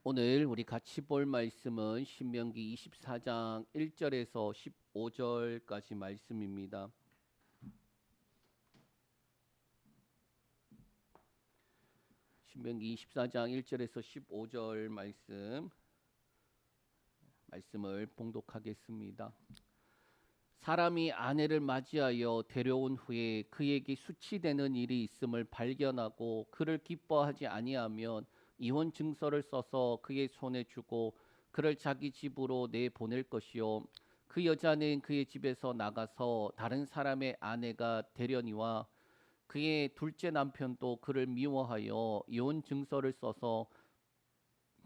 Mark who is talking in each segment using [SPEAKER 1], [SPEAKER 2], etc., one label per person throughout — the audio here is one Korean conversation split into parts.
[SPEAKER 1] 오늘 우리 같이 볼 말씀은 신명기 24장 1절에서 15절까지 말씀입니다. 신명기 24장 1절에서 15절 말씀을 봉독하겠습니다. 사람이 아내를 맞이하여 데려온 후에 그에게 수치되는 일이 있음을 발견하고 그를 기뻐하지 아니하면 이혼 증서를 써서 그의 손에 주고 그를 자기 집으로 내보낼 것이요 그 여자는 그의 집에서 나가서 다른 사람의 아내가 되려니와 그의 둘째 남편도 그를 미워하여 이혼 증서를 써서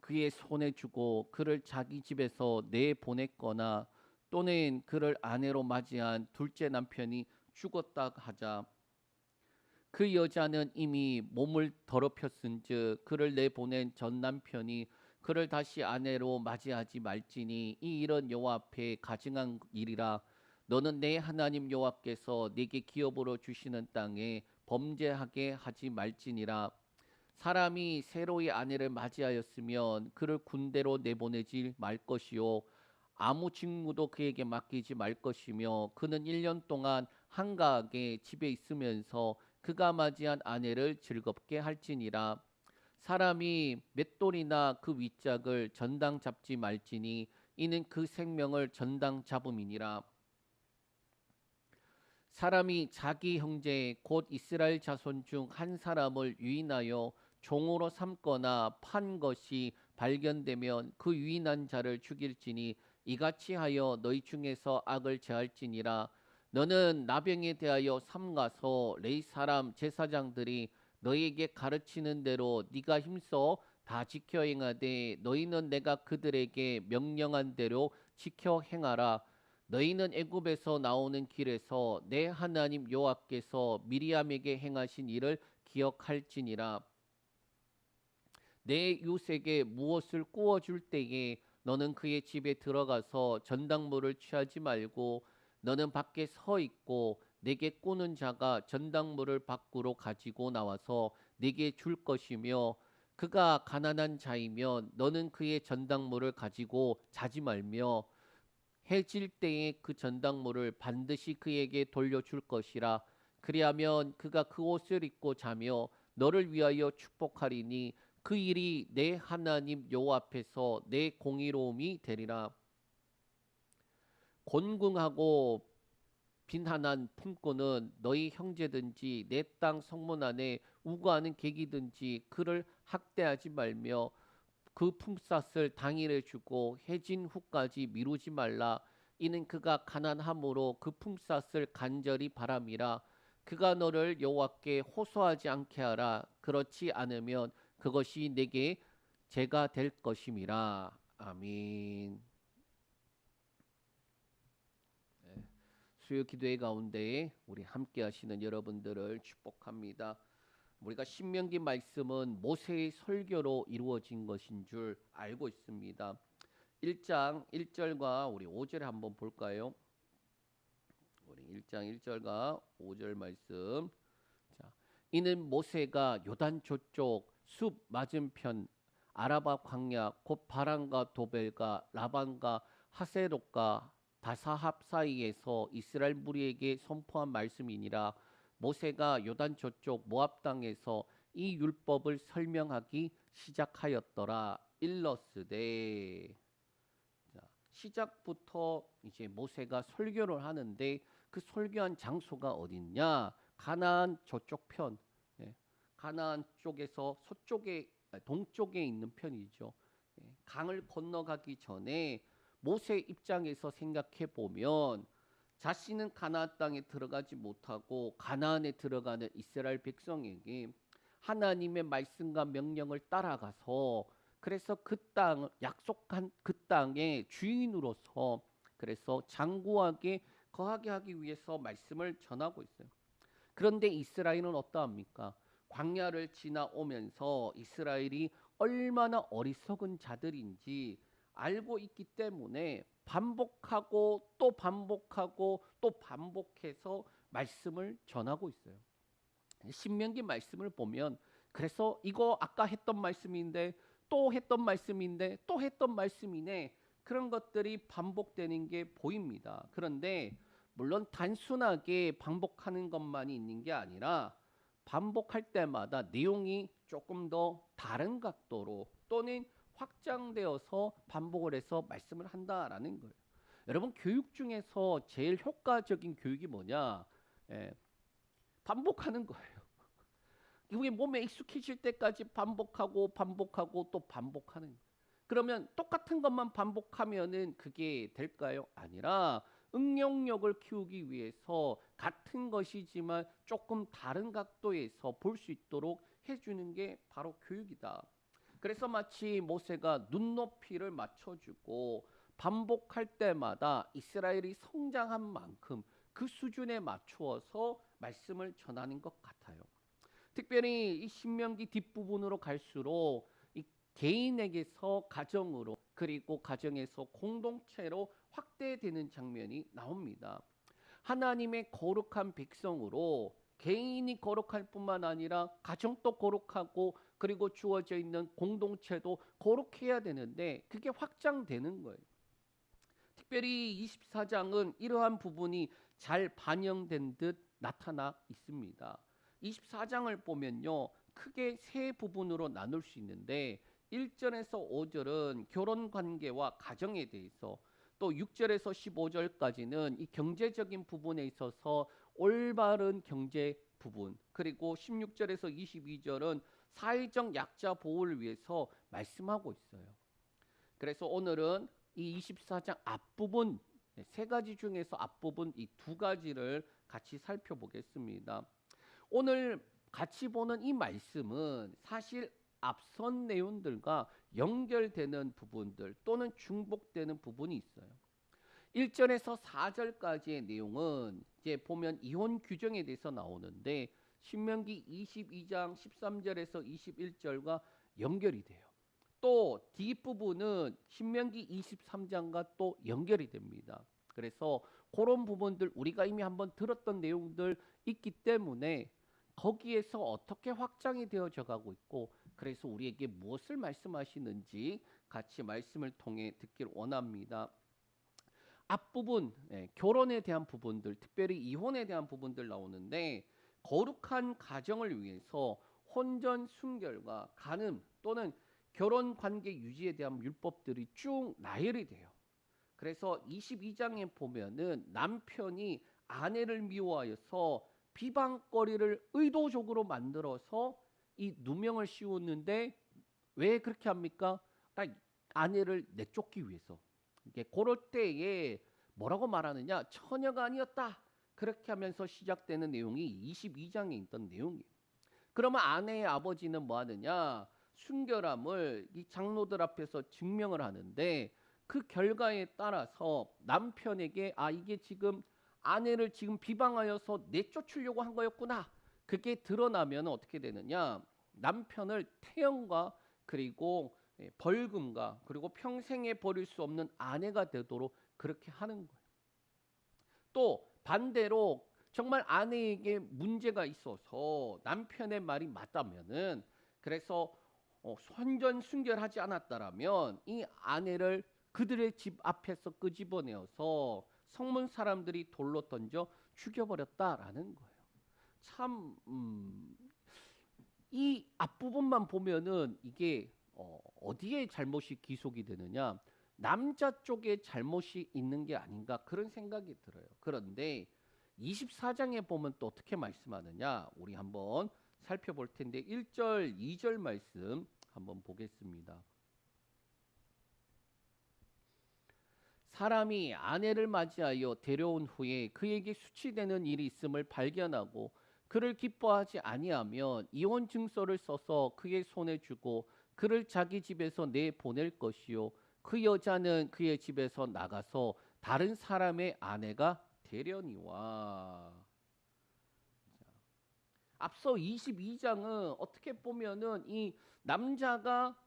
[SPEAKER 1] 그의 손에 주고 그를 자기 집에서 내보냈거나 또는 그를 아내로 맞이한 둘째 남편이 죽었다 하자 그 여자는 이미 몸을 더럽혔은즉 그를 내보낸 전 남편이 그를 다시 아내로 맞이하지 말지니 이 일은 여호와 앞에 가증한 일이라. 너는 내 하나님 여호와께서 네게 기업으로 주시는 땅에 범죄하게 하지 말지니라. 사람이 새로이 아내를 맞이하였으면 그를 군대로 내보내지 말 것이요 아무 직무도 그에게 맡기지 말 것이며 그는 1년 동안 한가하게 집에 있으면서 그가 맞이한 아내를 즐겁게 할지니라. 사람이 맷돌이나 그 윗짝을 전당 잡지 말지니 이는 그 생명을 전당 잡음이니라. 사람이 자기 형제 곧 이스라엘 자손 중 한 사람을 유인하여 종으로 삼거나 판 것이 발견되면 그 유인한 자를 죽일지니 이같이 하여 너희 중에서 악을 제할지니라. 너는 나병에 대하여 삼가서 레위 사람 제사장들이 너희에게 가르치는 대로 네가 힘써 다 지켜 행하되 너희는 내가 그들에게 명령한 대로 지켜 행하라. 너희는 애굽에서 나오는 길에서 내 하나님 여호와께서 미리암에게 행하신 일을 기억할지니라. 내 이웃에게 무엇을 구워 줄 때에 너는 그의 집에 들어가서 전당물을 취하지 말고 너는 밖에 서 있고 내게 꾸는 자가 전당물을 밖으로 가지고 나와서 내게 줄 것이며 그가 가난한 자이면 너는 그의 전당물을 가지고 자지 말며 해질 때에 그 전당물을 반드시 그에게 돌려줄 것이라. 그리하면 그가 그 옷을 입고 자며 너를 위하여 축복하리니 그 일이 내 하나님 여호와 앞에서 내 공의로움이 되리라. 곤궁하고 빈한한 품고는 너희 형제든지 내 땅 성문 안에 우거하는 객이든지 그를 학대하지 말며 그 품삯을 당일에 주고 해진 후까지 미루지 말라. 이는 그가 가난함으로 그 품삯을 간절히 바람이라. 그가 너를 여호와께 호소하지 않게 하라. 그렇지 않으면 그것이 내게 죄가 될 것임이라. 아멘. 수요 기도회 가운데 우리 함께 하시는 여러분들을 축복합니다. 우리가 신명기 말씀은 모세의 설교로 이루어진 것인 줄 알고 있습니다. 1장 1절과 우리 5절 한번 볼까요? 우리 1장 1절과 5절 말씀. 자, 이는 모세가 요단 저쪽 숲 맞은편 아라바 광야 곧 바란과 도벨과 라반과 하세롯과 다사합 사이에서 이스라엘 무리에게 선포한 말씀이니라. 모세가 요단 저쪽 모압 땅에서 이 율법을 설명하기 시작하였더라. 일러스되. 자, 시작부터 이제 모세가 설교를 하는데 그 설교한 장소가 어딨냐? 가나안 저쪽 편, 예, 가나안 쪽에서 서쪽에 동쪽에 있는 편이죠. 예, 강을 건너가기 전에 모세 입장에서 생각해 보면 자신은 가나안 땅에 들어가지 못하고 가나안에 들어가는 이스라엘 백성에게 하나님의 말씀과 명령을 따라가서 그래서 그 땅, 약속한 그 땅의 주인으로서 그래서 장구하게 거하게 하기 위해서 말씀을 전하고 있어요. 그런데 이스라엘은 어떠합니까? 광야를 지나오면서 이스라엘이 얼마나 어리석은 자들인지 알고 있기 때문에 반복하고 또 반복하고 또 반복해서 말씀을 전하고 있어요. 신명기 말씀을 보면 그래서 이거 아까 했던 말씀인데 또 했던 말씀인데 또 했던 말씀이네. 그런 것들이 반복되는 게 보입니다. 그런데 물론 단순하게 반복하는 것만이 있는 게 아니라 반복할 때마다 내용이 조금 더 다른 각도로 또는 확장되어서 반복을 해서 말씀을 한다라는 거예요. 여러분 교육 중에서 제일 효과적인 교육이 뭐냐? 예, 반복하는 거예요. 이게 몸에 익숙해질 때까지 반복하고 반복하고 또 반복하는 거예요. 그러면 똑같은 것만 반복하면은 그게 될까요? 아니라 응용력을 키우기 위해서 같은 것이지만 조금 다른 각도에서 볼 수 있도록 해주는 게 바로 교육이다. 그래서 마치 모세가 눈높이를 맞춰주고 반복할 때마다 이스라엘이 성장한 만큼 그 수준에 맞추어서 말씀을 전하는 것 같아요. 특별히 이 신명기 뒷부분으로 갈수록 이 개인에게서 가정으로 그리고 가정에서 공동체로 확대되는 장면이 나옵니다. 하나님의 거룩한 백성으로 개인이 거룩할 뿐만 아니라 가정도 거룩하고 그리고 주어져 있는 공동체도 거룩해야 되는데 그게 확장되는 거예요. 특별히 24장은 이러한 부분이 잘 반영된 듯 나타나 있습니다. 24장을 보면요. 크게 세 부분으로 나눌 수 있는데 1절에서 5절은 결혼 관계와 가정에 대해서 또 6절에서 15절까지는 이 경제적인 부분에 있어서 올바른 경제 부분 그리고 16절에서 22절은 사회적 약자 보호를 위해서 말씀하고 있어요. 그래서 오늘은 이 24장 앞부분 세 가지 중에서 앞부분 이 두 가지를 같이 살펴보겠습니다. 오늘 같이 보는 이 말씀은 사실 앞선 내용들과 연결되는 부분들 또는 중복되는 부분이 있어요. 1절에서 4절까지의 내용은 이제 보면 이혼 규정에 대해서 나오는데 신명기 22장 13절에서 21절과 연결이 돼요. 또 뒷부분은 신명기 23장과 또 연결이 됩니다. 그래서 그런 부분들 우리가 이미 한번 들었던 내용들 있기 때문에 거기에서 어떻게 확장이 되어져 가고 있고 그래서 우리에게 무엇을 말씀하시는지 같이 말씀을 통해 듣기를 원합니다. 앞부분 결혼에 대한 부분들 특별히 이혼에 대한 부분들 나오는데 거룩한 가정을 위해서 혼전 순결과 간음 또는 결혼 관계 유지에 대한 율법들이 쭉 나열이 돼요. 그래서 22장에 보면은 남편이 아내를 미워하여서 비방거리를 의도적으로 만들어서 이 누명을 씌웠는데 왜 그렇게 합니까? 아내를 내쫓기 위해서. 이게 그럴 때에 뭐라고 말하느냐? 처녀가 아니었다. 그렇게 하면서 시작되는 내용이 22장에 있던 내용이에요. 그러면 아내의 아버지는 뭐 하느냐? 순결함을 이 장로들 앞에서 증명을 하는데 그 결과에 따라서 남편에게 이게 지금 아내를 지금 비방하여서 내쫓으려고 한 거였구나. 그게 드러나면 어떻게 되느냐? 남편을 태형과 그리고 벌금과 그리고 평생에 버릴 수 없는 아내가 되도록 그렇게 하는 거예요. 또 반대로 정말 아내에게 문제가 있어서 남편의 말이 맞다면은 그래서 선전 순결하지 않았다라면 이 아내를 그들의 집 앞에서 끄집어내어서 성문 사람들이 돌로 던져 죽여버렸다라는 거예요. 참, 이 앞부분만 보면은 이게 어디에 잘못이 기속이 되느냐? 남자 쪽에 잘못이 있는 게 아닌가 그런 생각이 들어요. 그런데 24장에 보면 또 어떻게 말씀하느냐? 우리 한번 살펴볼 텐데 1절, 2절 말씀 한번 보겠습니다. 사람이 아내를 맞이하여 데려온 후에 그에게 수치되는 일이 있음을 발견하고 그를 기뻐하지 아니하면 이혼 증서를 써서 그의 손에 주고 그를 자기 집에서 내보낼 것이요 그 여자는 그의 집에서 나가서 다른 사람의 아내가 되려니와. 앞서 22장은 어떻게 보면은 이 남자가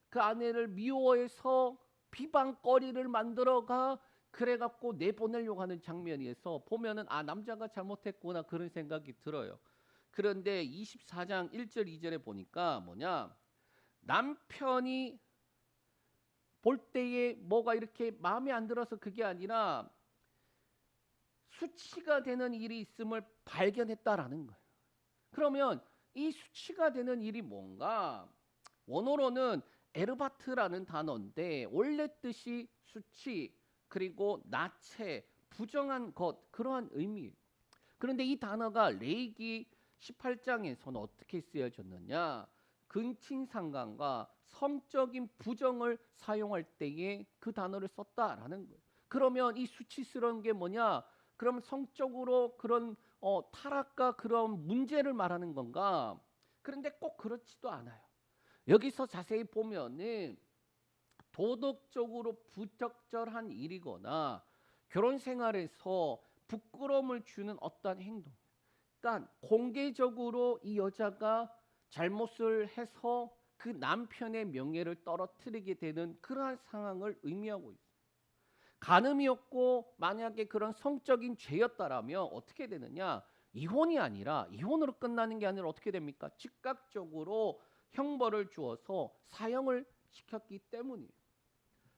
[SPEAKER 1] 그 아내를 미워해서 비방거리를 만들어가 그래갖고 내보내려고 하는 장면에서 보면은 남자가 잘못했구나 그런 생각이 들어요. 그런데 24장 1절 2절에 보니까 뭐냐? 남편이 볼 때에 뭐가 이렇게 마음에 안 들어서 그게 아니라 수치가 되는 일이 있음을 발견했다라는 거예요. 그러면 이 수치가 되는 일이 뭔가? 원어로는 에르바트라는 단어인데 원래 뜻이 수치 그리고 나체 부정한 것 그러한 의미예요. 그런데 이 단어가 레위기 18장에서는 어떻게 쓰여졌느냐? 근친상간과 성적인 부정을 사용할 때에 그 단어를 썼다라는 거예요. 그러면 이 수치스러운 게 뭐냐? 그럼 성적으로 그런 타락과 그런 문제를 말하는 건가? 그런데 꼭 그렇지도 않아요. 여기서 자세히 보면은 도덕적으로 부적절한 일이거나 결혼 생활에서 부끄러움을 주는 어떤 행동. 그러니까 공개적으로 이 여자가 잘못을 해서 그 남편의 명예를 떨어뜨리게 되는 그러한 상황을 의미하고 있어요. 간음이었고 만약에 그런 성적인 죄였다라면 어떻게 되느냐? 이혼이 아니라 이혼으로 끝나는 게 아니라 어떻게 됩니까? 즉각적으로 형벌을 주어서 사형을 시켰기 때문이에요.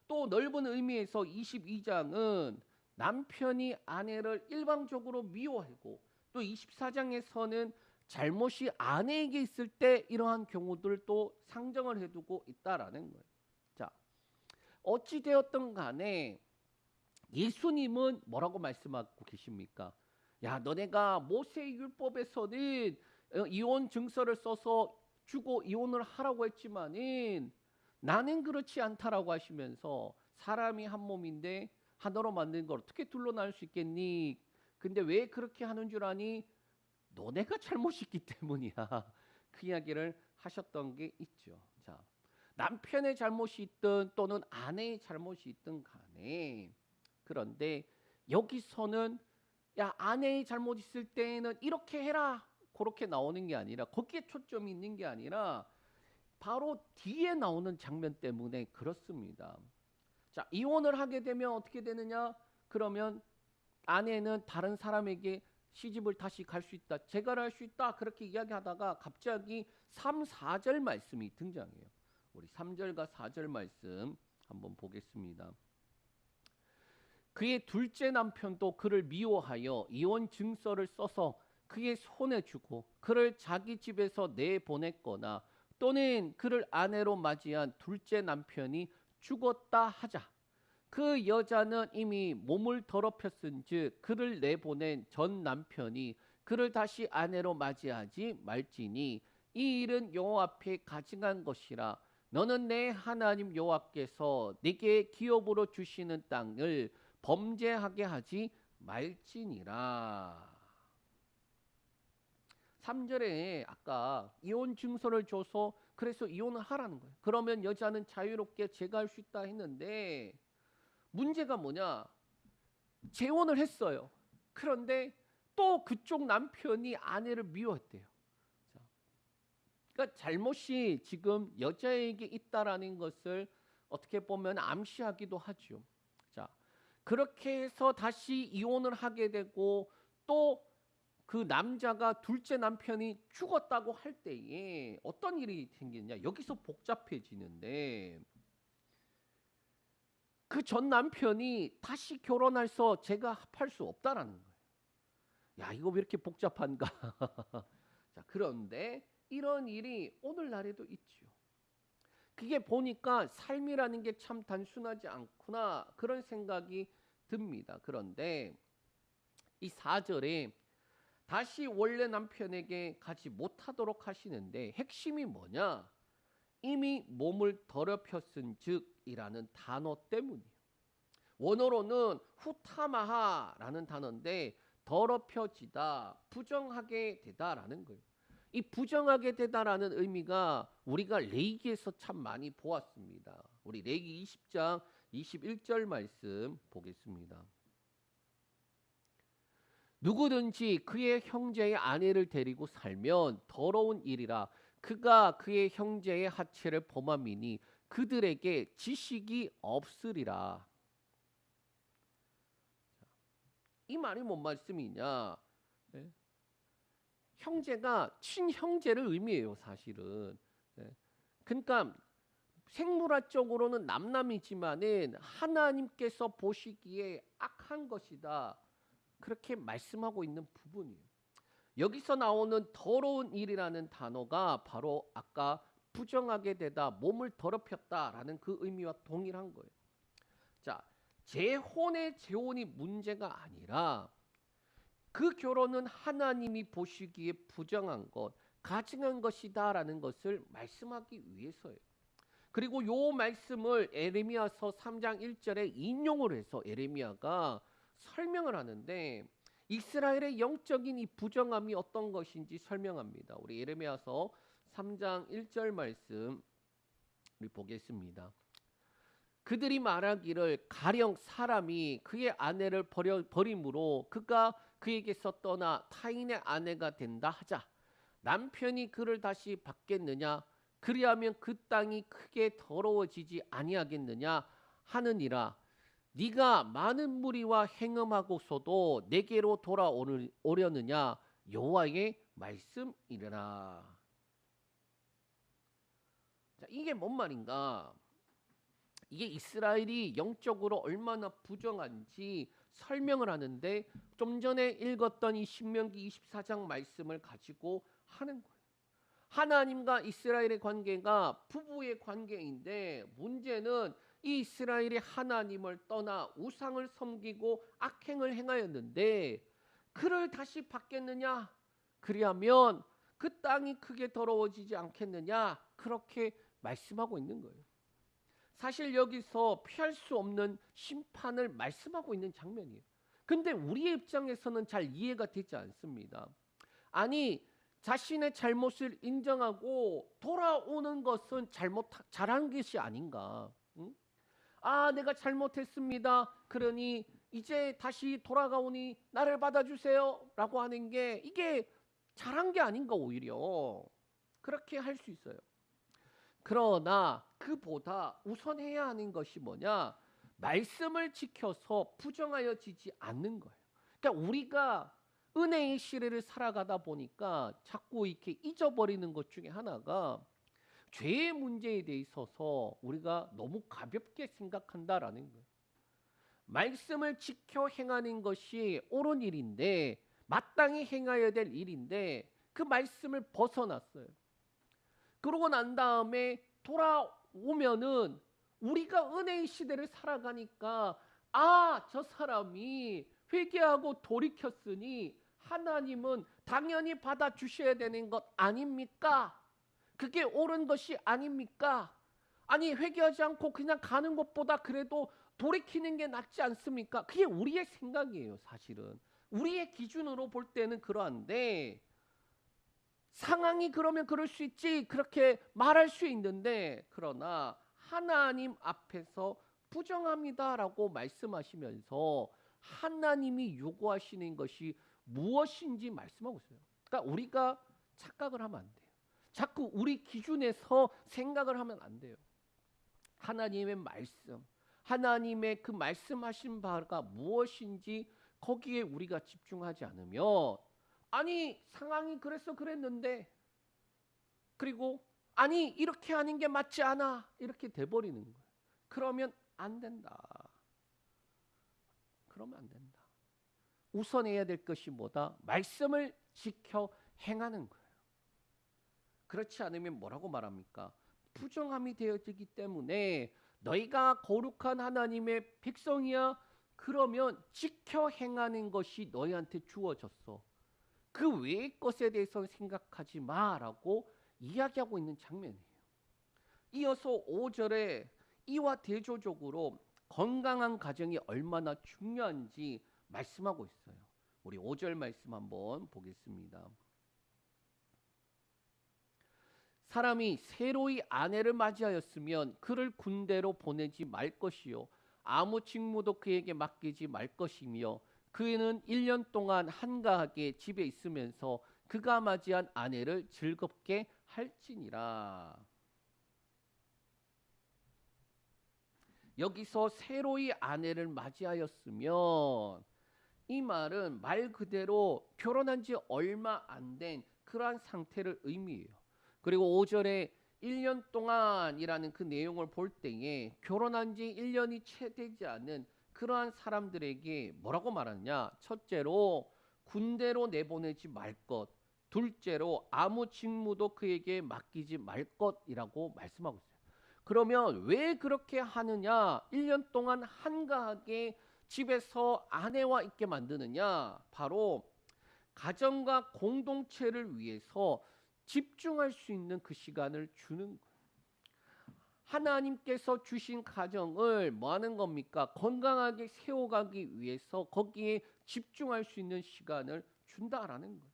[SPEAKER 1] 또 넓은 의미에서 22장은 남편이 아내를 일방적으로 미워하고 또 24장에서는 잘못이 아내에게 있을 때 이러한 경우들도 상정을 해두고 있다라는 거예요. 자, 어찌 되었든 간에 예수님은 뭐라고 말씀하고 계십니까? 야, 너네가 모세 율법에서는 이혼 증서를 써서 주고 이혼을 하라고 했지만은 나는 그렇지 않다라고 하시면서 사람이 한 몸인데 하나로 만든 걸 어떻게 둘로 나눌 수 있겠니? 근데 왜 그렇게 하는 줄 아니? 너네가 잘못이 있기 때문이야. 그 이야기를 하셨던 게 있죠. 자, 남편의 잘못이 있든 또는 아내의 잘못이 있든 간에 그런데 여기서는 야 아내의 잘못 있을 때는 이렇게 해라 그렇게 나오는 게 아니라 거기에 초점이 있는 게 아니라 바로 뒤에 나오는 장면 때문에 그렇습니다. 자, 이혼을 하게 되면 어떻게 되느냐? 그러면 아내는 다른 사람에게 시집을 다시 갈 수 있다. 재가를 할 수 있다. 그렇게 이야기하다가 갑자기 3, 4절 말씀이 등장해요. 우리 3절과 4절 말씀 한번 보겠습니다. 그의 둘째 남편도 그를 미워하여 이혼 증서를 써서 그의 손에 주고 그를 자기 집에서 내보냈거나 또는 그를 아내로 맞이한 둘째 남편이 죽었다 하자. 그 여자는 이미 몸을 더럽혔은즉 그를 내보낸 전 남편이 그를 다시 아내로 맞이하지 말지니 이 일은 여호와 앞에 가증한 것이라. 너는 내 하나님 여호와께서 네게 기업으로 주시는 땅을 범죄하게 하지 말지니라. 3절에 아까 이혼 증서를 줘서 그래서 이혼을 하라는 거예요. 그러면 여자는 자유롭게 재가할 수 있다 했는데 문제가 뭐냐? 재혼을 했어요. 그런데 또 그쪽 남편이 아내를 미워했대요. 자, 그러니까 잘못이 지금 여자에게 있다라는 것을 어떻게 보면 암시하기도 하죠. 자, 그렇게 해서 다시 이혼을 하게 되고 또 그 남자가 둘째 남편이 죽었다고 할 때에 어떤 일이 생기느냐? 여기서 복잡해지는데 그 전 남편이 다시 결혼해서 제가 합할 수 없다라는 거예요. 야, 이거 왜 이렇게 복잡한가? 자, 그런데 이런 일이 오늘날에도 있죠. 그게 보니까 삶이라는 게 참 단순하지 않구나 그런 생각이 듭니다. 그런데 이 4절에 다시 원래 남편에게 가지 못하도록 하시는데 핵심이 뭐냐? 이미 몸을 더럽혔은 즉이라는 단어 때문이에요. 원어로는 후타마하라는 단어인데 더럽혀지다, 부정하게 되다라는 거예요. 이 부정하게 되다라는 의미가 우리가 레위기에서 참 많이 보았습니다. 우리 레위기 20장 21절 말씀 보겠습니다. 누구든지 그의 형제의 아내를 데리고 살면 더러운 일이라. 그가 그의 형제의 하체를 범함이니 그들에게 지식이 없으리라. 이 말이 뭔 말씀이냐? 네? 형제가 친형제를 의미해요, 사실은. 네? 그러니까 생물학적으로는 남남이지만은 하나님께서 보시기에 악한 것이다. 그렇게 말씀하고 있는 부분이에요. 여기서 나오는 더러운 일이라는 단어가 바로 아까 부정하게 되다, 몸을 더럽혔다라는 그 의미와 동일한 거예요. 자, 재혼의 재혼이 문제가 아니라 그 결혼은 하나님이 보시기에 부정한 것, 가증한 것이다라는 것을 말씀하기 위해서예요. 그리고 요 말씀을 에레미야서 3장 1절에 인용을 해서 에레미야가 설명을 하는데 이스라엘의 영적인 이 부정함이 어떤 것인지 설명합니다. 우리 에레미야서 3장 1절 말씀 우리 보겠습니다. 그들이 말하기를 가령 사람이 그의 아내를 버림으로 그가 그에게서 떠나 타인의 아내가 된다 하자. 남편이 그를 다시 받겠느냐? 그리하면 그 땅이 크게 더러워지지 아니하겠느냐 하느니라. 네가 많은 무리와 행음하고서도 내게로 돌아오려느냐? 여호와의 말씀이라. 자, 이게 뭔 말인가? 이게 이스라엘이 영적으로 얼마나 부정한지 설명을 하는데 좀 전에 읽었던 이 신명기 24장 말씀을 가지고 하는 거예요. 하나님과 이스라엘의 관계가 부부의 관계인데 문제는 이 이스라엘이 하나님을 떠나 우상을 섬기고 악행을 행하였는데 그를 다시 받겠느냐? 그리하면 그 땅이 크게 더러워지지 않겠느냐? 그렇게 말씀하고 있는 거예요. 사실 여기서 피할 수 없는 심판을 말씀하고 있는 장면이에요. 근데 우리의 입장에서는 잘 이해가 되지 않습니다. 아니, 자신의 잘못을 인정하고 돌아오는 것은 잘한 것이 아닌가? 응? 아, 내가 잘못했습니다. 그러니 이제 다시 돌아가오니 나를 받아주세요. 라고 하는 게 이게 잘한 게 아닌가 오히려. 그렇게 할 수 있어요. 그러나 그보다 우선해야 하는 것이 뭐냐? 말씀을 지켜서 부정하여지지 않는 거예요. 그러니까 우리가 은혜의 시대를 살아가다 보니까 자꾸 이렇게 잊어버리는 것 중에 하나가 죄의 문제에 대해 있어서 우리가 너무 가볍게 생각한다라는 거예요. 말씀을 지켜 행하는 것이 옳은 일인데 마땅히 행해야 될 일인데 그 말씀을 벗어났어요. 그러고 난 다음에 돌아오면은 우리가 은혜의 시대를 살아가니까 아, 저 사람이 회개하고 돌이켰으니 하나님은 당연히 받아주셔야 되는 것 아닙니까? 그게 옳은 것이 아닙니까? 아니, 회개하지 않고 그냥 가는 것보다 그래도 돌이키는 게 낫지 않습니까? 그게 우리의 생각이에요, 사실은. 우리의 기준으로 볼 때는 그러한데 상황이 그러면 그럴 수 있지 그렇게 말할 수 있는데 그러나 하나님 앞에서 부정합니다라고 말씀하시면서 하나님이 요구하시는 것이 무엇인지 말씀하고 있어요. 그러니까 우리가 착각을 하면 안 돼요. 자꾸 우리 기준에서 생각을 하면 안 돼요. 하나님의 말씀, 하나님의 그 말씀하신 바가 무엇인지 거기에 우리가 집중하지 않으면 아니 상황이 그래서 그랬는데 그리고 아니 이렇게 하는 게 맞지 않아 이렇게 돼버리는 거예요. 그러면 안 된다. 그러면 안 된다. 우선해야 될 것이 뭐다? 말씀을 지켜 행하는 거예요. 그렇지 않으면 뭐라고 말합니까? 부정함이 되어지기 때문에 너희가 거룩한 하나님의 백성이야. 그러면 지켜 행하는 것이 너희한테 주어졌어. 그 외의 것에 대해서 생각하지 마라고 이야기하고 있는 장면이에요. 이어서 5절에 이와 대조적으로 건강한 가정이 얼마나 중요한지 말씀하고 있어요. 우리 5절 말씀 한번 보겠습니다. 사람이 새로이 아내를 맞이하였으면 그를 군대로 보내지 말 것이요 아무 직무도 그에게 맡기지 말 것이며 그는 1년 동안 한가하게 집에 있으면서 그가 맞이한 아내를 즐겁게 할지니라. 여기서 새로이 아내를 맞이하였으면 이 말은 말 그대로 결혼한 지 얼마 안 된 그러한 상태를 의미해요. 그리고 5절에 1년 동안이라는 그 내용을 볼 때에 결혼한 지 1년이 채 되지 않은 그러한 사람들에게 뭐라고 말하느냐? 첫째로 군대로 내보내지 말 것. 둘째로 아무 직무도 그에게 맡기지 말 것이라고 말씀하고 있어요. 그러면 왜 그렇게 하느냐? 1년 동안 한가하게 집에서 아내와 있게 만드느냐? 바로 가정과 공동체를 위해서 집중할 수 있는 그 시간을 주는 거예요. 하나님께서 주신 가정을 뭐 하는 겁니까? 건강하게 세워가기 위해서 거기에 집중할 수 있는 시간을 준다라는 거예요.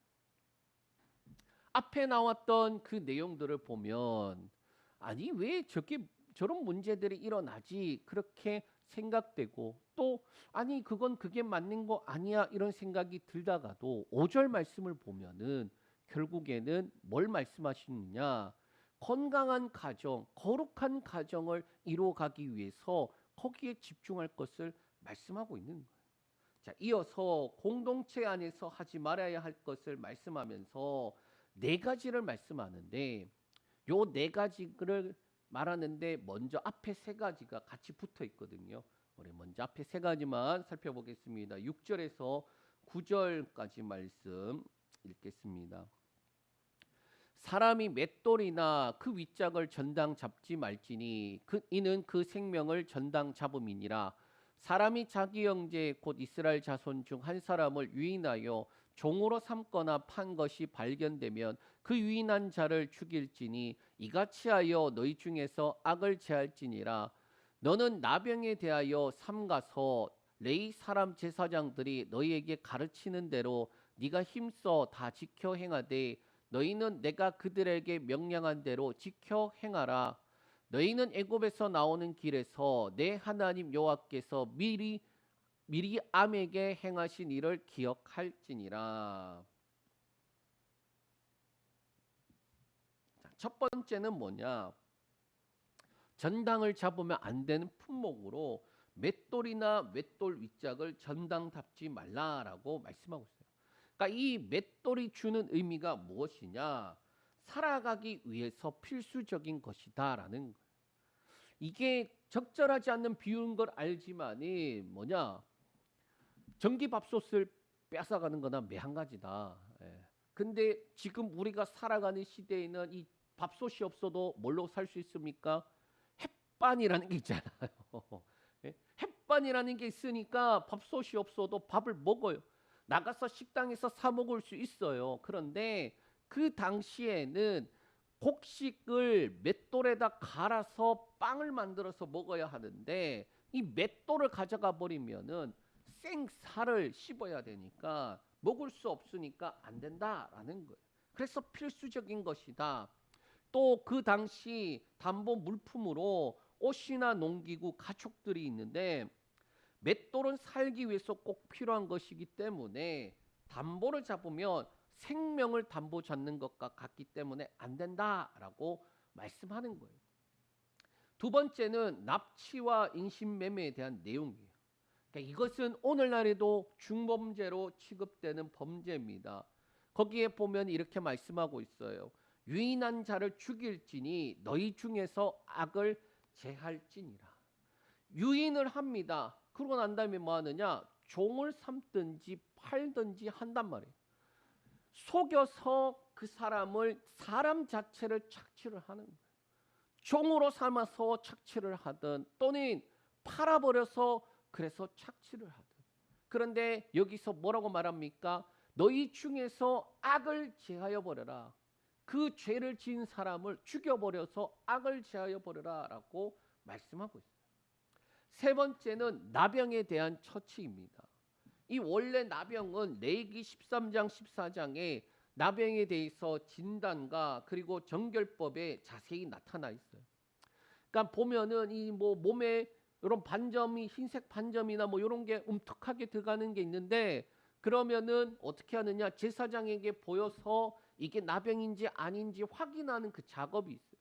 [SPEAKER 1] 앞에 나왔던 그 내용들을 보면 아니 왜 저런 문제들이 일어나지 그렇게 생각되고 또 아니 그게 맞는 거 아니야 이런 생각이 들다가도 5절 말씀을 보면은 결국에는 뭘 말씀하시느냐? 건강한 가정, 거룩한 가정을 이루어가기 위해서 거기에 집중할 것을 말씀하고 있는 거예요. 자, 이어서 공동체 안에서 하지 말아야 할 것을 말씀하면서 네 가지를 말씀하는데 요 네 가지를 말하는데 먼저 앞에 세 가지가 같이 붙어 있거든요. 우리 먼저 앞에 세 가지만 살펴보겠습니다. 6절에서 9절까지 말씀 읽겠습니다. 사람이 맷돌이나 그 윗짝을 전당 잡지 말지니 이는 그 생명을 전당 잡음이니라. 사람이 자기 형제 곧 이스라엘 자손 중 한 사람을 유인하여 종으로 삼거나 판 것이 발견되면 그 유인한 자를 죽일지니 이같이 하여 너희 중에서 악을 제할지니라. 너는 나병에 대하여 삼가서 레위 사람 제사장들이 너희에게 가르치는 대로 네가 힘써 다 지켜 행하되 너희는 내가 그들에게 명령한 대로 지켜 행하라. 너희는 애굽에서 나오는 길에서 내 하나님 여호와께서 미리암에게 행하신 일을 기억할지니라. 첫 번째는 뭐냐? 전당을 잡으면 안 되는 품목으로 맷돌이나 맷돌 윗짝을 전당 잡지 말라라고 말씀하고 있어요. 그러니까 이 맷돌이 주는 의미가 무엇이냐? 살아가기 위해서 필수적인 것이다라는 거예요. 이게 적절하지 않는 비유인 걸 알지만이 뭐냐? 전기밥솥을 뺏어가는 거나 매한 가지다. 예. 근데 지금 우리가 살아가는 시대에는 이 밥솥이 없어도 뭘로 살 수 있습니까? 햇반이라는 게 있잖아요. 예? 햇반이라는 게 있으니까 밥솥이 없어도 밥을 먹어요. 나가서 식당에서 사 먹을 수 있어요. 그런데 그 당시에는 곡식을 맷돌에다 갈아서 빵을 만들어서 먹어야 하는데 이 맷돌을 가져가 버리면은 생살을 씹어야 되니까 먹을 수 없으니까 안 된다라는 거예요. 그래서 필수적인 것이다. 또 그 당시 담보 물품으로 옷이나 농기구, 가축들이 있는데 맷돌은 살기 위해서 꼭 필요한 것이기 때문에 담보를 잡으면 생명을 담보 잡는 것과 같기 때문에 안 된다라고 말씀하는 거예요. 두 번째는 납치와 인신매매에 대한 내용이에요. 그러니까 이것은 오늘날에도 중범죄로 취급되는 범죄입니다. 거기에 보면 이렇게 말씀하고 있어요. 유인한 자를 죽일지니 너희 중에서 악을 제할지니라. 유인을 합니다. 그러고 난 다음에 뭐 하느냐? 종을 삼든지 팔든지 한단 말이에요. 속여서 그 사람을 사람 자체를 착취를 하는 거예요. 종으로 삼아서 착취를 하든 또는 팔아버려서 그래서 착취를 하든. 그런데 여기서 뭐라고 말합니까? 너희 중에서 악을 제하여 버려라. 그 죄를 지은 사람을 죽여버려서 악을 제하여 버려라 라고 말씀하고 있어요. 세 번째는 나병에 대한 처치입니다. 이 원래 나병은 레위기 13장 14장에 나병에 대해서 진단과 그리고 정결법에 자세히 나타나 있어요. 그러니까 보면은 이 뭐 몸에 이런 반점이 흰색 반점이나 뭐 이런 게 움툭하게 들어가는 게 있는데 그러면은 어떻게 하느냐? 제사장에게 보여서 이게 나병인지 아닌지 확인하는 그 작업이 있어요.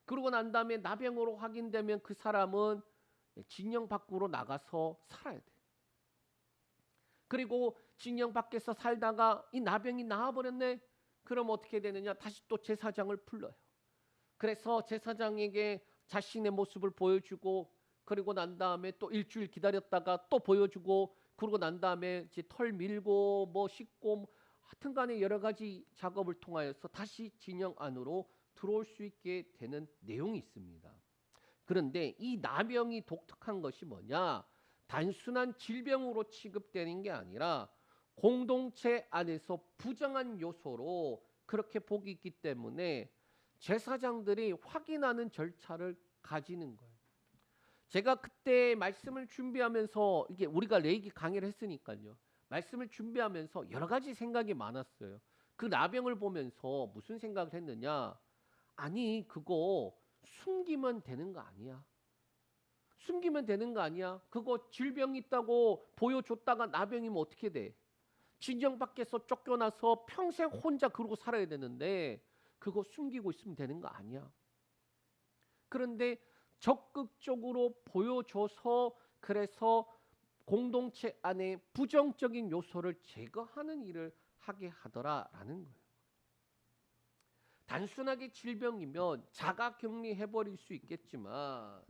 [SPEAKER 1] 그러고 난 다음에 나병으로 확인되면 그 사람은 징령 밖으로 나가서 살아야 돼. 그리고 징령 밖에서 살다가 이 나병이 나와버렸네. 그럼 어떻게 되느냐? 다시 또 제사장을 불러요. 그래서 제사장에게 자신의 모습을 보여주고, 그리고 난 다음에 또 일주일 기다렸다가 또 보여주고, 그러고 난 다음에 이제 털 밀고 뭐 씻고 뭐 하여튼간에 여러 가지 작업을 통하여서 다시 진영 안으로 들어올 수 있게 되는 내용이 있습니다. 그런데 이 나병이 독특한 것이 뭐냐? 단순한 질병으로 취급되는 게 아니라 공동체 안에서 부정한 요소로 그렇게 복이 있기 때문에 제사장들이 확인하는 절차를 가지는 거예요. 제가 그때 말씀을 준비하면서, 이게 우리가 레이기 강의를 했으니까요, 말씀을 준비하면서 여러 가지 생각이 많았어요. 그 나병을 보면서 무슨 생각을 했느냐? 아니, 그거 숨기면 되는 거 아니야. 숨기면 되는 거 아니야. 그거 질병 있다고 보여줬다가 나병이면 어떻게 돼? 진영 밖에서 쫓겨나서 평생 혼자 그러고 살아야 되는데 그거 숨기고 있으면 되는 거 아니야. 그런데 적극적으로 보여줘서, 그래서 공동체 안에 부정적인 요소를 제거하는 일을 하게 하더라라는 거예요. 단순하게 질병이면 자가격리해버릴 수 있겠지만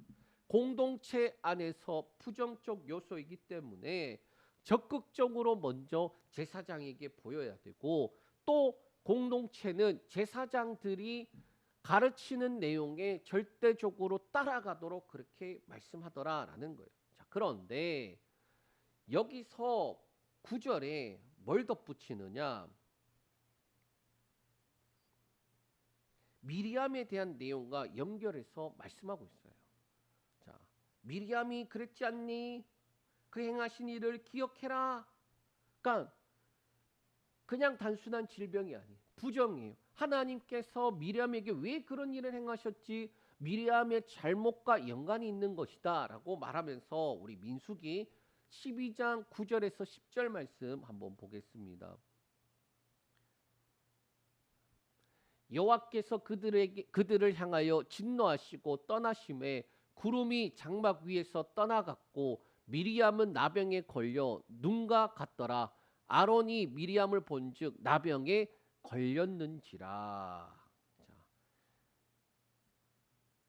[SPEAKER 1] 공동체 안에서 부정적 요소이기 때문에 적극적으로 먼저 제사장에게 보여야 되고, 또 공동체는 제사장들이 가르치는 내용에 절대적으로 따라가도록 그렇게 말씀하더라라는 거예요. 자, 그런데 여기서 9절에 뭘 덧붙이느냐? 미리암에 대한 내용과 연결해서 말씀하고 있어요. 자, 미리암이 그랬지 않니? 그 행하신 일을 기억해라. 그러니까 그냥 단순한 질병이 아니에요. 부정이에요. 하나님께서 미리암에게 왜 그런 일을 행하셨지? 미리암의 잘못과 연관이 있는 것이다 라고 말하면서 우리 민수기 12장 9절에서 10절 말씀 한번 보겠습니다. 여호와께서 그들을 향하여 진노하시고 떠나심에 구름이 장막 위에서 떠나갔고 미리암은 나병에 걸려 눈과 같더라. 아론이 미리암을 본즉 나병에 걸렸는지라. 자,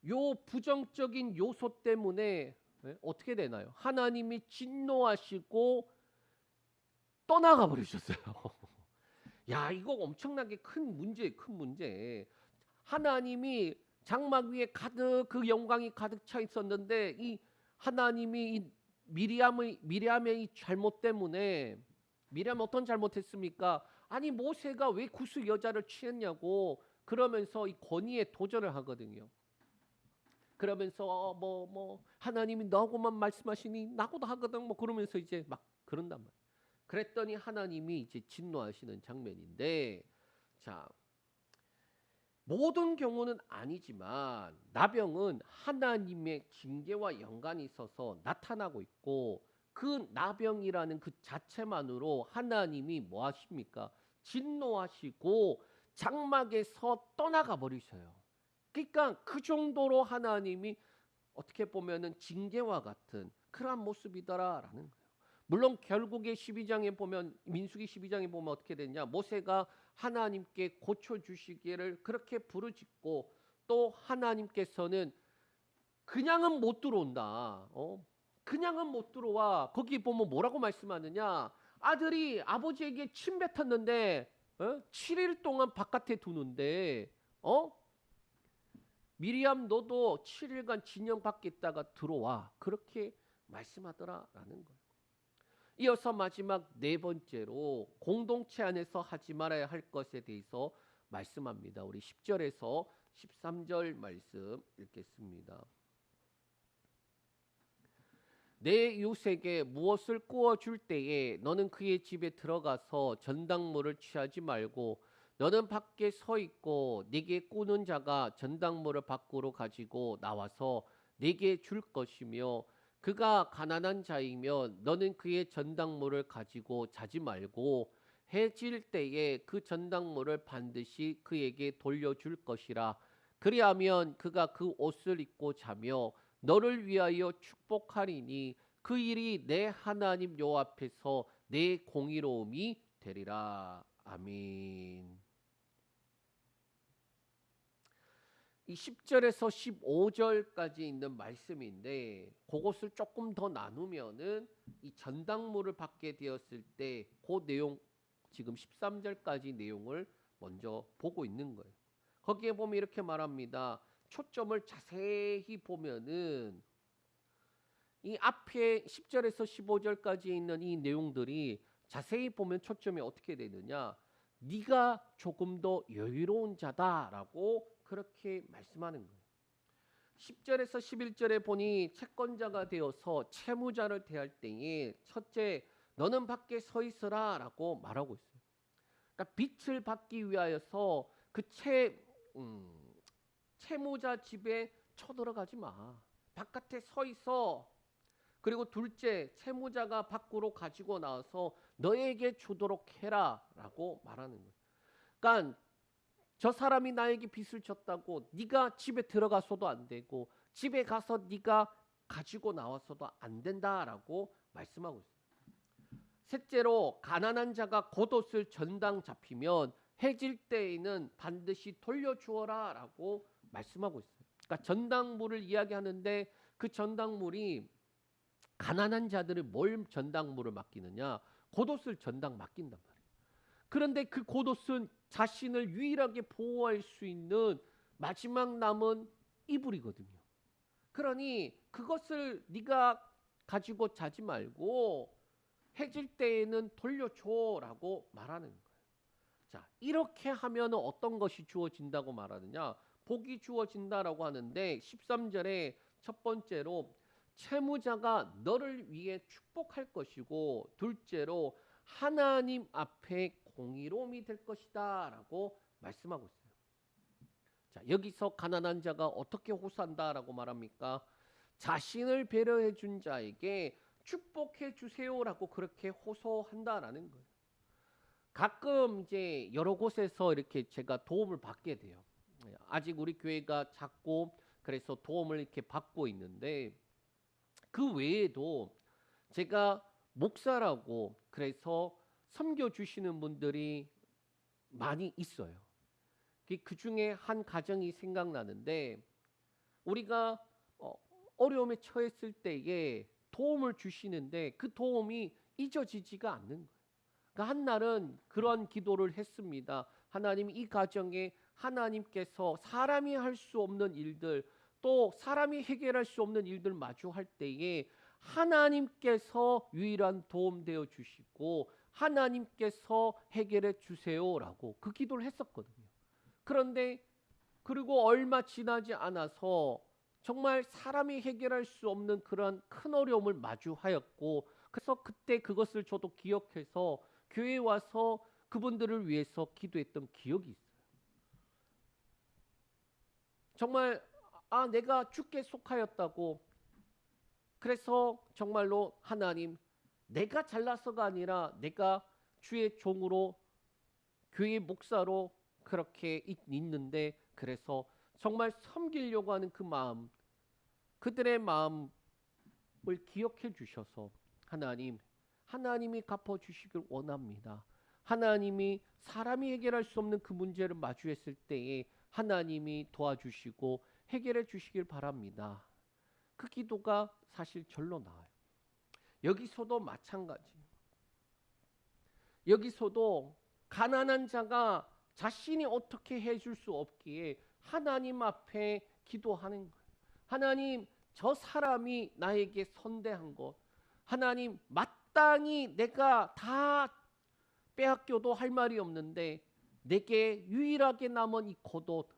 [SPEAKER 1] 요 부정적인 요소 때문에 어떻게 되나요? 하나님이 진노하시고 떠나가 버리셨어요. 야, 이거 엄청나게 큰 문제예요. 큰 문제. 하나님이 장막 위에 가득 그 영광이 가득 차 있었는데 이 하나님이 이 미리암의 이 잘못 때문에, 미리암 어떤 잘못했습니까? 아니, 모세가 왜 구스 여자를 취했냐고 그러면서 이 권위에 도전을 하거든요. 그러면서 뭐 하나님이 너하고만 말씀하시니 나고도 하거든 뭐 그러면서 이제 막 그런단 말이에요. 그랬더니 하나님이 이제 진노하시는 장면인데, 자, 모든 경우는 아니지만 나병은 하나님의 징계와 연관이 있어서 나타나고 있고, 그 나병이라는 그 자체만으로 하나님이 뭐 하십니까? 진노하시고 장막에서 떠나가 버리셔요. 그러니까 그 정도로 하나님이 어떻게 보면은 징계와 같은 그러한 모습이더라라는 거예요. 물론 결국에 12장에 보면, 민수기 12장에 보면 어떻게 됐냐? 모세가 하나님께 고쳐 주시기를 그렇게 부르짖고, 또 하나님께서는 그냥은 못 들어온다. 그냥은 못 들어와. 거기 보면 뭐라고 말씀하느냐? 아들이 아버지에게 침 뱉었는데 7일 동안 바깥에 두는데 미리암 너도 7일간 진영 밖에 있다가 들어와. 그렇게 말씀하더라라는 거예요. 이어서 마지막 네 번째로 공동체 안에서 하지 말아야 할 것에 대해서 말씀합니다. 우리 10절에서 13절 말씀 읽겠습니다. 내 이웃에게 무엇을 구워 줄 때에 너는 그의 집에 들어가서 전당물을 취하지 말고 너는 밖에 서 있고 네게 꾸는 자가 전당물을 밖으로 가지고 나와서 네게 줄 것이며, 그가 가난한 자이면 너는 그의 전당물을 가지고 자지 말고 해질 때에 그 전당물을 반드시 그에게 돌려줄 것이라. 그리하면 그가 그 옷을 입고 자며 너를 위하여 축복하리니 그 일이 내 하나님 여호와 앞에서 내 공의로움이 되리라. 아멘. 이 10절에서 15절까지 있는 말씀인데 그것을 조금 더 나누면은 이 전당물을 받게 되었을 때 그 내용 지금 13절까지 내용을 먼저 보고 있는 거예요. 거기에 보면 이렇게 말합니다. 초점을 자세히 보면은 이 앞에 10절에서 15절까지 있는 이 내용들이 자세히 보면 초점이 어떻게 되느냐? 네가 조금 더 여유로운 자다라고 그렇게 말씀하는 거예요. 10절에서 11절에 보니 채권자가 되어서 채무자를 대할 때에 첫째 너는 밖에 서 있으라라고 말하고 있어요. 그러니까 빚을 받기 위하여서 그 채무자 집에 쳐들어가지 마. 바깥에 서 있어. 그리고 둘째, 채무자가 밖으로 가지고 나와서 너에게 주도록 해라라고 말하는 거예요. 그러니까 저 사람이 나에게 빚을 졌다고 네가 집에 들어가서도 안 되고 집에 가서 네가 가지고 나와서도 안 된다라고 말씀하고 있어요. 셋째로 가난한 자가 겉옷을 전당 잡히면 해질 때에는 반드시 돌려주어라라고 말씀하고 있어요. 그러니까 전당물을 이야기하는데 그 전당물이 가난한 자들을 뭘 전당물을 맡기느냐? 겉옷을 전당 맡긴단 말이에요. 그런데 그 겉옷은 자신을 유일하게 보호할 수 있는 마지막 남은 이불이거든요. 그러니 그것을 네가 가지고 자지 말고 해질 때에는 돌려줘라고 말하는 거예요. 자, 이렇게 하면 어떤 것이 주어진다고 말하느냐? 복이 주어진다라고 하는데 13절에 첫 번째로 채무자가 너를 위해 축복할 것이고 둘째로 하나님 앞에 공의로움이 될 것이다 라고 말씀하고 있어요. 자, 여기서 가난한 자가 어떻게 호소한다라고 말합니까? 자신을 배려해 준 자에게 축복해 주세요라고 그렇게 호소한다라는 거예요. 가끔 이제 여러 곳에서 이렇게 제가 도움을 받게 돼요. 아직 우리 교회가 작고 그래서 도움을 이렇게 받고 있는데 그 외에도 제가 목사라고 그래서 섬겨주시는 분들이 많이 있어요. 그 중에 한 가정이 생각나는데 우리가 어려움에 처했을 때에 도움을 주시는데 그 도움이 잊어지지가 않는 거예요. 그러니까 한 날은 그런 기도를 했습니다. 하나님, 이 가정에 하나님께서 사람이 할 수 없는 일들 또 사람이 해결할 수 없는 일들 마주할 때에 하나님께서 유일한 도움 되어 주시고 하나님께서 해결해 주세요라고 그 기도를 했었거든요. 그런데 그리고 얼마 지나지 않아서 정말 사람이 해결할 수 없는 그런 큰 어려움을 마주하였고 그래서 그때 그것을 저도 기억해서 교회에 와서 그분들을 위해서 기도했던 기억이 있어요. 정말 내가 주께 속하였다고 그래서 정말로 하나님 내가 잘나서가 아니라 내가 주의 종으로 교회 목사로 그렇게 있는데 그래서 정말 섬기려고 하는 그 마음 그들의 마음을 기억해 주셔서 하나님이 갚아주시길 원합니다. 하나님이 사람이 해결할 수 없는 그 문제를 마주했을 때에 하나님이 도와주시고 해결해 주시길 바랍니다. 그 기도가 사실 절로 나와요. 여기서도 마찬가지. 여기서도 가난한 자가 자신이 어떻게 해줄 수 없기에 하나님 앞에 기도하는 거예요. 하나님, 저 사람이 나에게 선대한 것, 하나님 마땅히 내가 다 빼앗겨도 할 말이 없는데 내게 유일하게 남은 이 겉옷,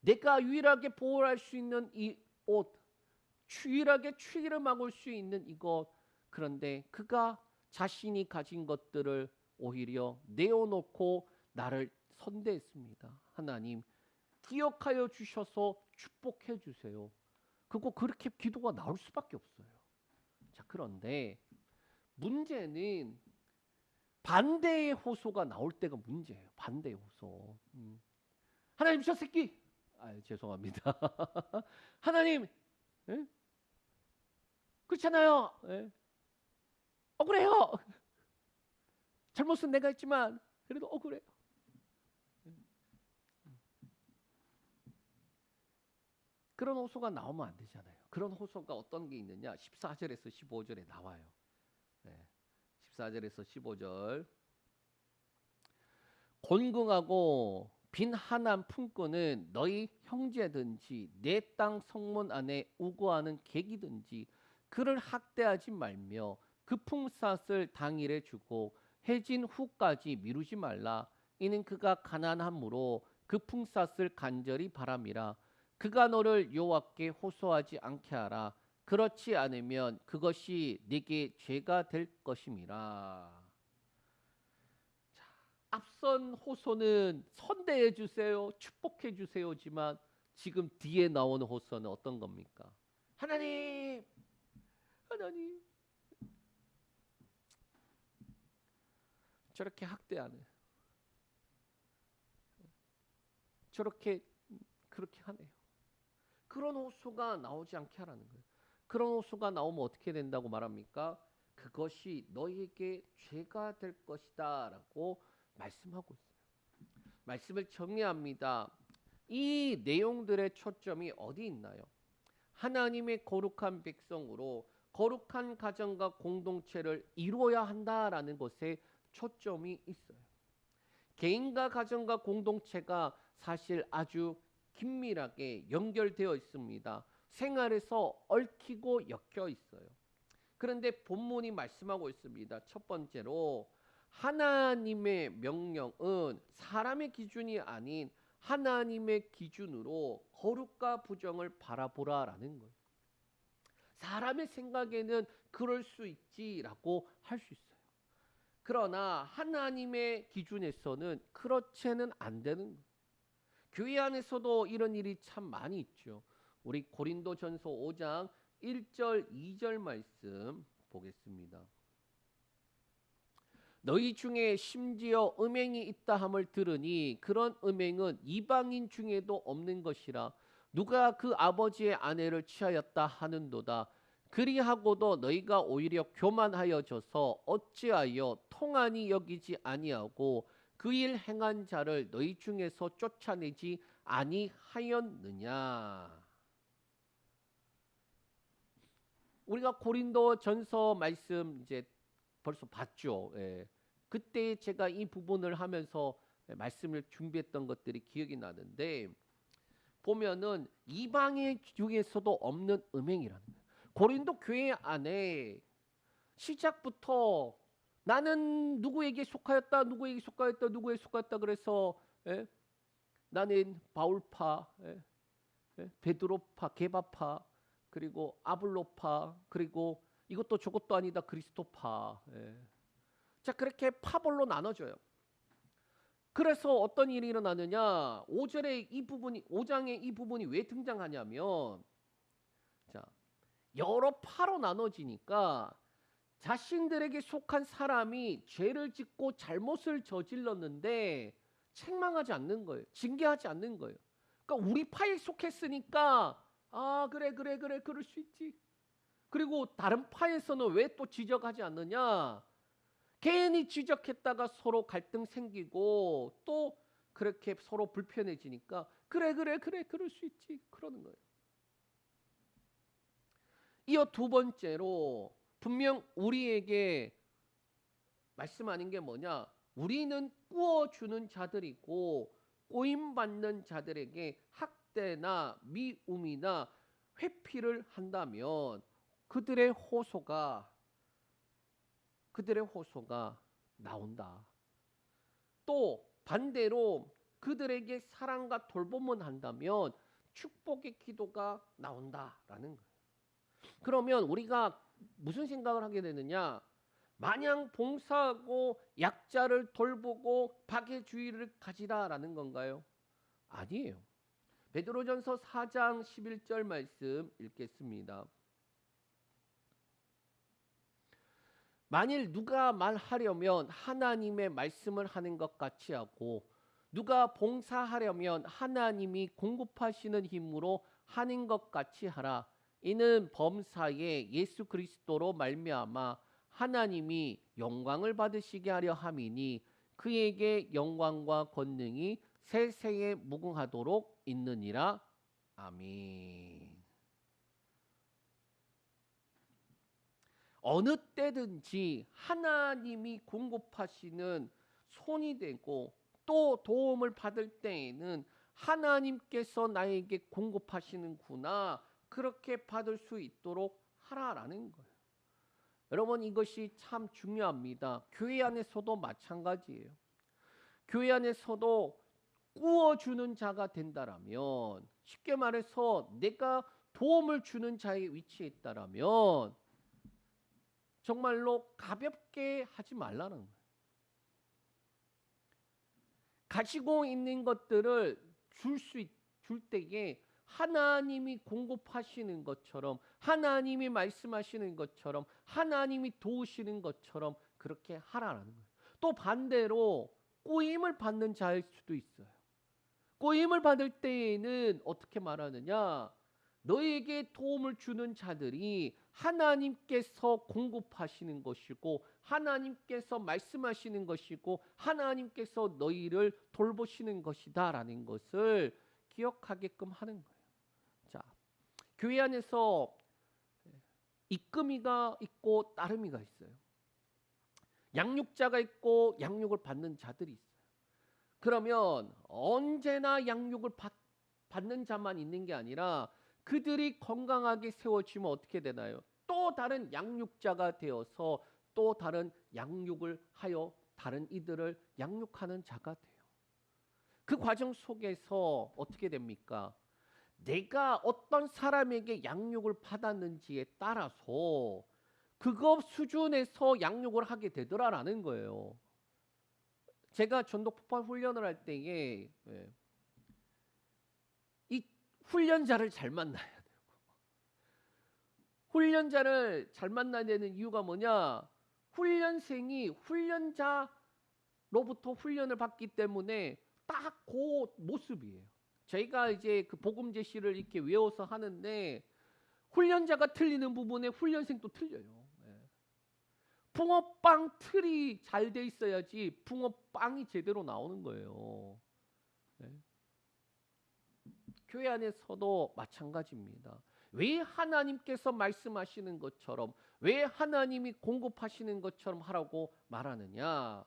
[SPEAKER 1] 내가 유일하게 보호할 수 있는 이 옷, 유일하게 추위를 막을 수 있는 이것, 그런데 그가 자신이 가진 것들을 오히려 내어놓고 나를 선대했습니다. 하나님 기억하여 주셔서 축복해 주세요. 그렇게 기도가 나올 수밖에 없어요. 자, 그런데 문제는 반대의 호소가 나올 때가 문제예요. 반대의 호소. 하나님 저 새끼. 죄송합니다. 하나님, 에? 그렇잖아요. 에? 억울해요. 잘못은 내가 했지만 그래도 억울해요. 그런 호소가 나오면 안 되잖아요. 그런 호소가 어떤 게 있느냐? 14절에서 15절에 나와요. 네. 14절에서 15절. 곤궁하고 빈 하남 품고는 너희 형제든지 내 땅 성문 안에 우거하는 객이든지 그를 학대하지 말며 그 품삯을 당일에 주고 해진 후까지 미루지 말라. 이는 그가 가난함으로 그 품삯을 간절히 바람이라. 그가 너를 여호와께 호소하지 않게 하라. 그렇지 않으면 그것이 네게 죄가 될 것임이라. 앞선 호소는 선대해 주세요, 축복해 주세요지만 지금 뒤에 나오는 호소는 어떤 겁니까? 하나님, 하나님, 저렇게 학대하네, 저렇게 그렇게 하네요. 그런 호소가 나오지 않게 하라는 거예요. 그런 호소가 나오면 어떻게 된다고 말합니까? 그것이 너희에게 죄가 될 것이다라고 말씀하고 있어요. 말씀을 정리합니다. 이 내용들의 초점이 어디 있나요? 하나님의 거룩한 백성으로 거룩한 가정과 공동체를 이루어야 한다라는 것에 초점이 있어요. 개인과 가정과 공동체가 사실 아주 긴밀하게 연결되어 있습니다. 생활에서 얽히고 엮여 있어요. 그런데 본문이 말씀하고 있습니다. 첫 번째로 하나님의 명령은 사람의 기준이 아닌 하나님의 기준으로 거룩과 부정을 바라보라라는 거예요. 사람의 생각에는 그럴 수 있지라고 할 수 있어요. 그러나 하나님의 기준에서는 그렇지는 안 되는 거예요. 교회 안에서도 이런 일이 참 많이 있죠. 우리 고린도전서 5장 1절 2절 말씀 보겠습니다. 너희 중에 심지어 음행이 있다 함을 들으니 그런 음행은 이방인 중에도 없는 것이라. 누가 그 아버지의 아내를 취하였다 하는도다. 그리하고도 너희가 오히려 교만하여져서 어찌하여 통한이 여기지 아니하고 그 일 행한 자를 너희 중에서 쫓아내지 아니하였느냐. 우리가 고린도전서 말씀 이제 벌써 봤죠. 예. 그때 제가 이 부분을 하면서 말씀을 준비했던 것들이 기억이 나는데 보면은 이방인 중에서도 없는 음행이라는 거예요. 고린도 교회 안에 시작부터 나는 누구에게 속하였다, 누구에게 속하였다, 누구에게 속하였다 그래서 예? 나는 바울파, 베드로파, 게바파, 그리고 아블로파, 그리고 이것도 저것도 아니다 그리스도파. 자, 그렇게 파벌로 나눠져요. 그래서 어떤 일이 일어나느냐? 5절에 이 부분이 5장에 이 부분이 왜 등장하냐면 자, 여러 파로 나눠지니까 자신들에게 속한 사람이 죄를 짓고 잘못을 저질렀는데 책망하지 않는 거예요. 징계하지 않는 거예요. 그러니까 우리 파에 속했으니까 아, 그래 그럴 수 있지. 그리고 다른 파에서는 왜 또 지적하지 않느냐? 괜히 지적했다가 서로 갈등 생기고 또 그렇게 서로 불편해지니까 그래 그럴 수 있지 그러는 거예요. 이어 두 번째로 분명 우리에게 말씀하는 게 뭐냐? 우리는 꾸어주는 자들이고 꼬임받는 자들에게 학대나 미움이나 회피를 한다면 그들의 호소가 나온다. 또 반대로 그들에게 사랑과 돌봄을 한다면 축복의 기도가 나온다라는 거예요. 그러면 우리가 무슨 생각을 하게 되느냐? 마냥 봉사하고 약자를 돌보고 박애주의를 가지라라는 건가요? 아니에요. 베드로전서 4장 11절 말씀 읽겠습니다. 만일 누가 말하려면 하나님의 말씀을 하는 것 같이 하고 누가 봉사하려면 하나님이 공급하시는 힘으로 하는 것 같이 하라. 이는 범사에 예수 그리스도로 말미암아 하나님이 영광을 받으시게 하려 함이니 그에게 영광과 권능이 세세에 무궁하도록 있느니라. 아멘. 어느 때든지 하나님이 공급하시는 손이 되고 또 도움을 받을 때에는 하나님께서 나에게 공급하시는구나, 그렇게 받을 수 있도록 하라라는 거예요. 여러분, 이것이 참 중요합니다. 교회 안에서도 마찬가지예요. 교회 안에서도 꾸어주는 자가 된다라면, 쉽게 말해서 내가 도움을 주는 자의 위치에 있다라면 정말로 가볍게 하지 말라는 거예요. 가지고 있는 것들을 줄 때에 하나님이 공급하시는 것처럼, 하나님이 말씀하시는 것처럼, 하나님이 도우시는 것처럼 그렇게 하라는 거예요. 또 반대로 꼬임을 받는 자일 수도 있어요. 꼬임을 받을 때에는 어떻게 말하느냐? 너에게 도움을 주는 자들이 하나님께서 공급하시는 것이고, 하나님께서 말씀하시는 것이고, 하나님께서 너희를 돌보시는 것이다 라는 것을 기억하게끔 하는 거예요. 자, 교회 안에서 입금이가 있고 따름이가 있어요. 양육자가 있고 양육을 받는 자들이 있어요. 그러면 언제나 양육을 받는 자만 있는 게 아니라 그들이 건강하게 세워지면 어떻게 되나요? 또 다른 양육자가 되어서 또 다른 양육을 하여 다른 이들을 양육하는 자가 돼요. 그 과정 속에서 어떻게 됩니까? 내가 어떤 사람에게 양육을 받았는지에 따라서 그거 수준에서 양육을 하게 되더라라는 거예요. 제가 전도 폭발 훈련을 할 때에 이 훈련자를 잘 만나야 되고, 훈련자를 잘 만나야 되는 이유가 뭐냐? 훈련생이 훈련자로부터 훈련을 받기 때문에 딱 그 모습이에요. 저희가 이제 그 복음 제시를 이렇게 외워서 하는데 훈련자가 틀리는 부분에 훈련생도 틀려요. 붕어빵 틀이 잘 돼 있어야지 붕어빵이 제대로 나오는 거예요. 교회 안에서도 마찬가지입니다. 왜 하나님께서 말씀하시는 것처럼, 왜 하나님이 공급하시는 것처럼 하라고 말하느냐?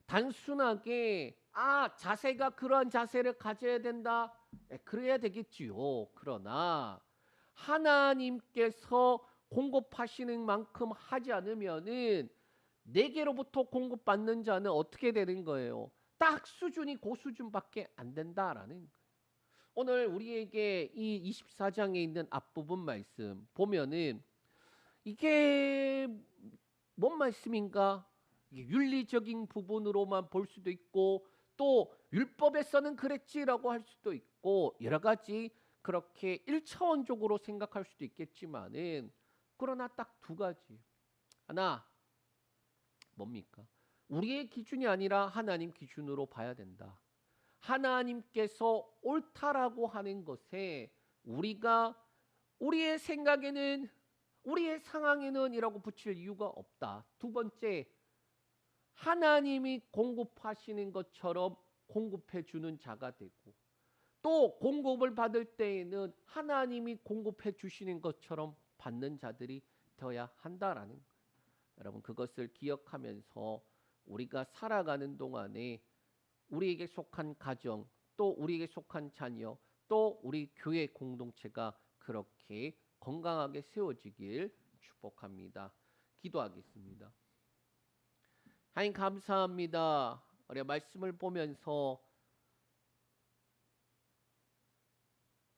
[SPEAKER 1] 단순하게 자세가 그러한 자세를 가져야 된다, 그래야 되겠지요. 그러나 하나님께서 공급하시는 만큼 하지 않으면은 내게로부터 공급받는 자는 어떻게 되는 거예요? 딱 수준이 그 수준밖에 안 된다라는 거예요. 오늘 우리에게 이 24장에 있는 앞부분 말씀 보면은 이게 뭔 말씀인가? 이게 윤리적인 부분으로만 볼 수도 있고, 또 율법에서는 그랬지라고 할 수도 있고, 여러 가지 그렇게 1차원적으로 생각할 수도 있겠지만은, 그러나 딱 두 가지. 하나, 뭡니까? 우리의 기준이 아니라 하나님 기준으로 봐야 된다. 하나님께서 옳다라고 하는 것에 우리가 우리의 생각에는, 우리의 상황에는 이라고 붙일 이유가 없다. 두 번째, 하나님이 공급하시는 것처럼 공급해 주는 자가 되고, 또 공급을 받을 때에는 하나님이 공급해 주시는 것처럼 받는 자들이 되어야 한다라는 거예요. 여러분, 그것을 기억하면서 우리가 살아가는 동안에 우리에게 속한 가정, 또 우리에게 속한 자녀, 또 우리 교회 공동체가 그렇게 건강하게 세워지길 축복합니다. 기도하겠습니다. 하나님 감사합니다. 우리가 말씀을 보면서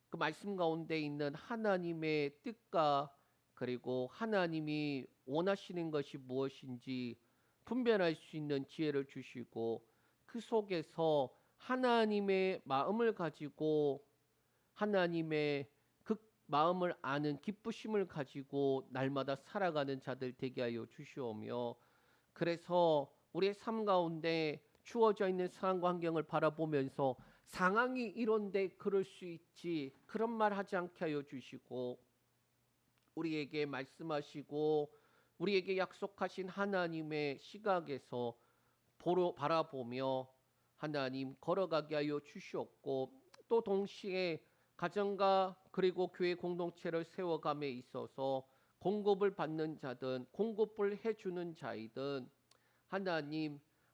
[SPEAKER 1] 그 말씀 가운데 있는 하나님의 뜻과, 그리고 하나님이 원하시는 것이 무엇인지 분별할 수 있는 지혜를 주시고, 그 속에서 하나님의 마음을 가지고 하나님의 그 마음을 아는 기쁘심을 가지고 날마다 살아가는 자들 되게 하여 주시오며, 그래서 우리의 삶 가운데 주어져 있는 상황과 환경을 바라보면서 상황이 이런데 그럴 수 있지, 그런 말 하지 않게 하여 주시고, 우리에게 말씀하시고 우리에게 약속하신 하나님의 시각에서 바라보며 하나님 걸어가게 하여 주시옵고, 또 동시에 가정과 그리고 교회 공동체를 세워감에 있어서 공급을 받는 자든 공급을 해주는 자이든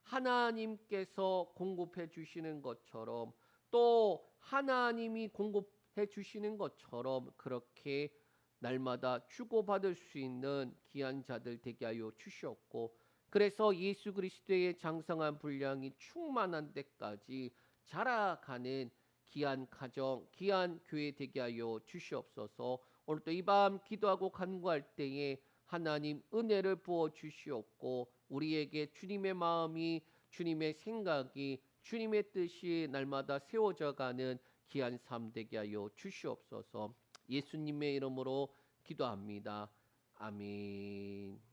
[SPEAKER 1] 하나님께서 공급해 주시는 것처럼 또 하나님이 공급해 주시는 것처럼 그렇게 날마다 주고받을 수 있는 귀한 자들 되게 하여 주시옵고, 그래서 예수 그리스도의 장성한 분량이 충만한 데까지 자라가는 귀한 가정, 귀한 교회 되게 하여 주시옵소서. 오늘도 이 밤 기도하고 간구할 때에 하나님 은혜를 부어 주시옵고, 우리에게 주님의 마음이, 주님의 생각이, 주님의 뜻이 날마다 세워져 가는 귀한 삶 되게 하여 주시옵소서. 예수님의 이름으로 기도합니다. 아멘.